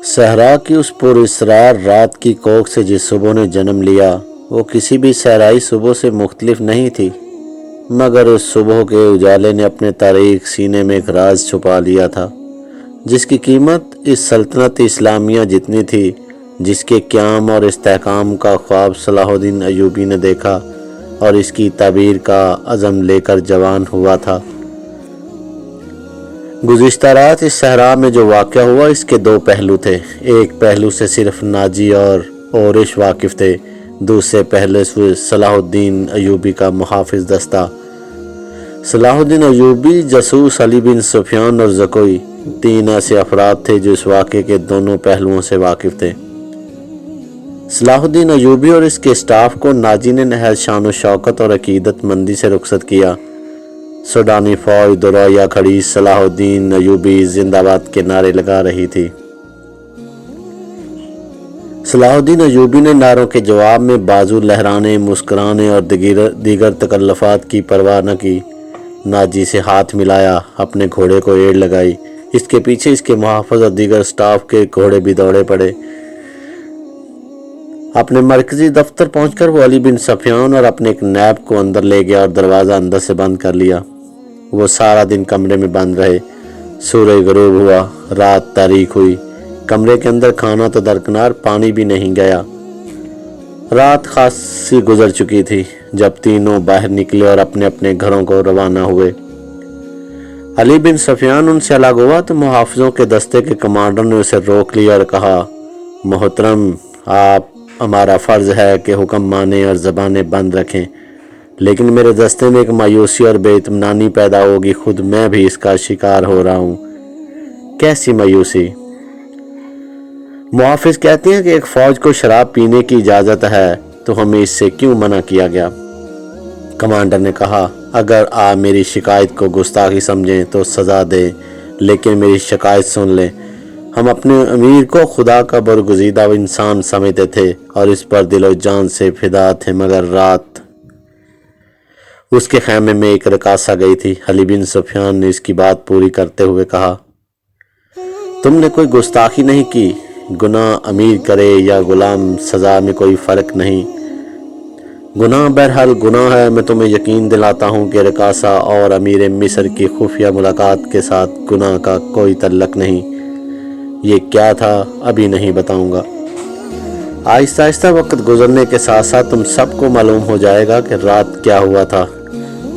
صحرا کی اس پراسرار رات کی کوکھ سے جس صبح نے جنم لیا وہ کسی بھی صحرائی صبح سے مختلف نہیں تھی، مگر اس صبح کے اجالے نے اپنے تاریک سینے میں ایک راز چھپا لیا تھا جس کی قیمت اس سلطنت اسلامیہ جتنی تھی جس کے قیام اور استحکام کا خواب صلاح الدین ایوبی نے دیکھا اور اس کی تعبیر کا عزم لے کر جوان ہوا تھا۔ گزشتہ رات اس صحرا میں جو واقعہ ہوا اس کے دو پہلو تھے۔ ایک پہلو سے صرف ناجی اور اورش واقف تھے، دوسرے پہلو سے صلاح الدین ایوبی کا محافظ دستہ۔ صلاح الدین ایوبی، جاسوس علی بن سفیان اور زکوئی، تین ایسے افراد تھے جو اس واقعے کے دونوں پہلوؤں سے واقف تھے۔ صلاح الدین ایوبی اور اس کے اسٹاف کو ناجی نے نہایت شان و شوکت اور عقیدت مندی سے رخصت کیا۔ سوڈانی فوج دوریا کھڑی صلاح الدین ایوبی زندہ باد کے نعرے لگا رہی تھی۔ صلاح الدین ایوبی نے نعروں کے جواب میں بازو لہرانے، مسکرانے اور دیگر تکلفات کی پرواہ نہ کی۔ ناجی سے ہاتھ ملایا، اپنے گھوڑے کو ایڑ لگائی، اس کے پیچھے اس کے محافظ اور دیگر سٹاف کے گھوڑے بھی دوڑے پڑے۔ اپنے مرکزی دفتر پہنچ کر وہ علی بن سفیان اور اپنے ایک نائب کو اندر لے گیا اور دروازہ اندر سے بند کر لیا۔ وہ سارا دن کمرے میں بند رہے۔ سورج غروب ہوا، رات تاریک ہوئی، کمرے کے اندر کھانا تو درکنار پانی بھی نہیں گیا۔ رات خاصی گزر چکی تھی جب تینوں باہر نکلے اور اپنے اپنے گھروں کو روانہ ہوئے۔ علی بن سفیان ان سے الگ ہوا تو محافظوں کے دستے کے کمانڈر نے اسے روک لیا اور کہا، محترم، ہمارا فرض ہے کہ حکم مانیں اور زبانیں بند رکھیں، لیکن میرے دستے میں ایک مایوسی اور بے اطمینانی پیدا ہوگی، خود میں بھی اس کا شکار ہو رہا ہوں۔ کیسی مایوسی؟ محافظ کہتے ہیں کہ ایک فوج کو شراب پینے کی اجازت ہے تو ہمیں اس سے کیوں منع کیا گیا؟ کمانڈر نے کہا، اگر آپ میری شکایت کو گستاخی سمجھیں تو سزا دیں، لیکن میری شکایت سن لیں۔ ہم اپنے امیر کو خدا کا برگزیدہ انسان سمجھتے تھے اور اس پر دل و جان سے فدا تھے، مگر رات اس کے خیمے میں ایک رقاصہ گئی تھی۔ علی بن سفیان نے اس کی بات پوری کرتے ہوئے کہا، تم نے کوئی گستاخی نہیں کی، گناہ امیر کرے یا غلام سزا میں کوئی فرق نہیں۔ گناہ بہرحال گناہ ہے۔ میں تمہیں یقین دلاتا ہوں کہ رقاصہ اور امیر مصر کی خفیہ ملاقات کے ساتھ گناہ کا کوئی تعلق نہیں۔ یہ کیا تھا ابھی نہیں بتاؤں گا، آہستہ آہستہ وقت گزرنے کے ساتھ ساتھ تم سب کو معلوم ہو جائے گا کہ رات کیا ہوا تھا۔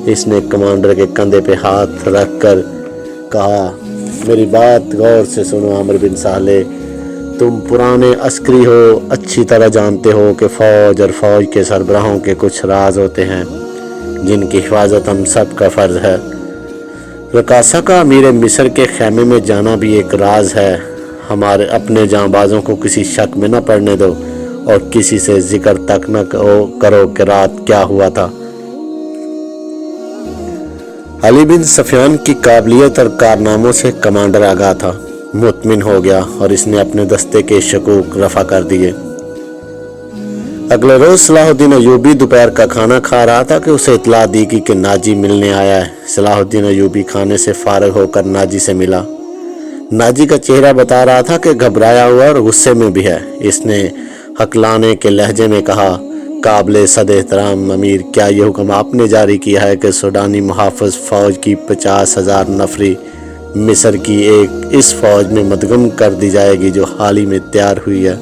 اس نے کمانڈر کے کندھے پہ ہاتھ رکھ کر کہا، میری بات غور سے سنو عامر بن صالح، تم پرانے عسکری ہو، اچھی طرح جانتے ہو کہ فوج اور فوج کے سربراہوں کے کچھ راز ہوتے ہیں جن کی حفاظت ہم سب کا فرض ہے۔ رقاصہ کا امیر مصر کے خیمے میں جانا بھی ایک راز ہے۔ ہمارے اپنے جاں بازوں کو کسی شک میں نہ پڑنے دو اور کسی سے ذکر تک نہ کرو کہ رات کیا ہوا تھا۔ علی بن سفیان کی قابلیت اور کارناموں سے کمانڈر آگاہ تھا، مطمئن ہو گیا اور اس نے اپنے دستے کے شکوک رفع کر دیے۔ اگلے روز صلاح الدین ایوبی دوپہر کا کھانا کھا رہا تھا کہ اسے اطلاع دی گئی کہ ناجی ملنے آیا ہے۔ صلاح الدین ایوبی کھانے سے فارغ ہو کر ناجی سے ملا۔ ناجی کا چہرہ بتا رہا تھا کہ گھبرایا ہوا اور غصے میں بھی ہے۔ اس نے ہکلانے کے لہجے میں کہا، قابل صد احترام امیر، کیا یہ حکم آپ نے جاری کیا ہے کہ سوڈانی محافظ فوج کی 50,000 نفری مصر کی ایک اس فوج میں مدغم کر دی جائے گی جو حال ہی میں تیار ہوئی ہے؟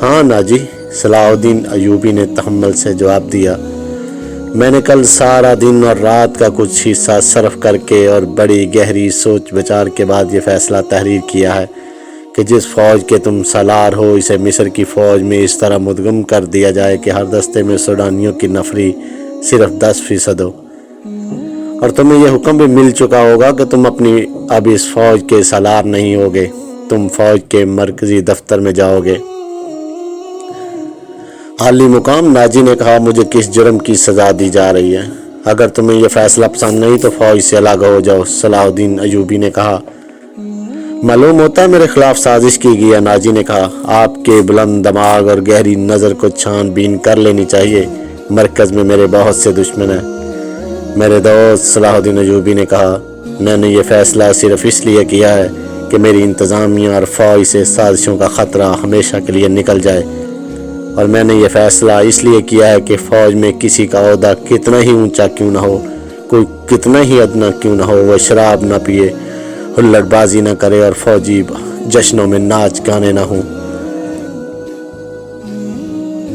ہاں ناجی، صلاح الدین ایوبی نے تحمل سے جواب دیا، میں نے کل سارا دن اور رات کا کچھ حصہ صرف کر کے اور بڑی گہری سوچ بچار کے بعد یہ فیصلہ تحریر کیا ہے کہ جس فوج کے تم سالار ہو اسے مصر کی فوج میں اس طرح مدغم کر دیا جائے کہ ہر دستے میں سوڈانیوں کی نفری صرف 10% ہو۔ اور تمہیں یہ حکم بھی مل چکا ہوگا کہ تم اپنی اب اس فوج کے سالار نہیں ہوگے، تم فوج کے مرکزی دفتر میں جاؤ گے۔ عالی مقام ناجی نے کہا، مجھے کس جرم کی سزا دی جا رہی ہے؟ اگر تمہیں یہ فیصلہ پسند نہیں تو فوج سے الگ ہو جاؤ۔ صلاح الدین ایوبی نے کہا، معلوم ہوتا ہے میرے خلاف سازش کی گئی ہے۔ ناجی نے کہا، آپ کے بلند دماغ اور گہری نظر کو چھان بین کر لینی چاہیے، مرکز میں میرے بہت سے دشمن ہیں۔ میرے دوست، صلاح الدین ایوبی نے کہا، میں نے یہ فیصلہ صرف اس لیے کیا ہے کہ میری انتظامیہ اور فوج سے سازشوں کا خطرہ ہمیشہ کے لیے نکل جائے، اور میں نے یہ فیصلہ اس لیے کیا ہے کہ فوج میں کسی کا عہدہ کتنا ہی اونچا کیوں نہ ہو، کوئی کتنا ہی ادنا کیوں نہ ہو، وہ شراب نہ پیے، ہلٹ بازی نہ کرے اور فوجی جشنوں میں ناچ گانے نہ ہوں۔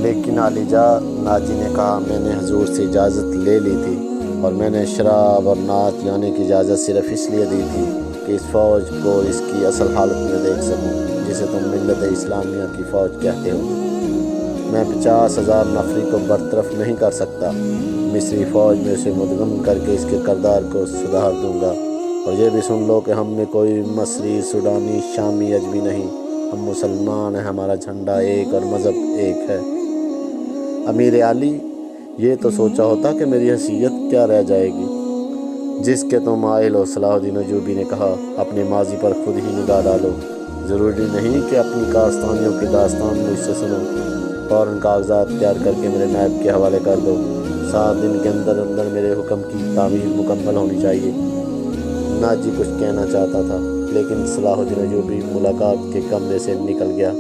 لیکن علی جا، ناجی نے کہا، میں نے حضور سے اجازت لے لی تھی، اور میں نے شراب اور ناچ گانے کی اجازت صرف اس لیے دی تھی کہ اس فوج کو اس کی اصل حالت میں دیکھ سکوں جسے تم ملت اسلامیہ کی فوج کہتے ہو۔ میں 50,000 نفری کو برطرف نہیں کر سکتا، مصری فوج میں اسے مدغم کر کے اس کے کردار کو سدھار دوں گا۔ اور یہ بھی سن لو کہ ہم میں کوئی مصری، سوڈانی، شامی، عجمی نہیں، ہم مسلمان ہیں، ہمارا جھنڈا ایک اور مذہب ایک ہے۔ امیر علی، یہ تو سوچا ہوتا کہ میری حیثیت کیا رہ جائے گی جس کے تم عائل ہو۔ صلاح الدین ایوبی نے کہا، اپنے ماضی پر خود ہی نگاہ ڈالو، ضروری نہیں کہ اپنی کارستانیوں کی داستان مجھ سے سنو، فوراً کاغذات تیار کر کے میرے نائب کے حوالے کر دو، 7 دن کے اندر اندر میرے حکم کی تعمیل مکمل ہونی چاہیے۔ ناجی کچھ کہنا چاہتا تھا لیکن صلاح الدین ایوبی ملاقات کے کمرے سے نکل گیا۔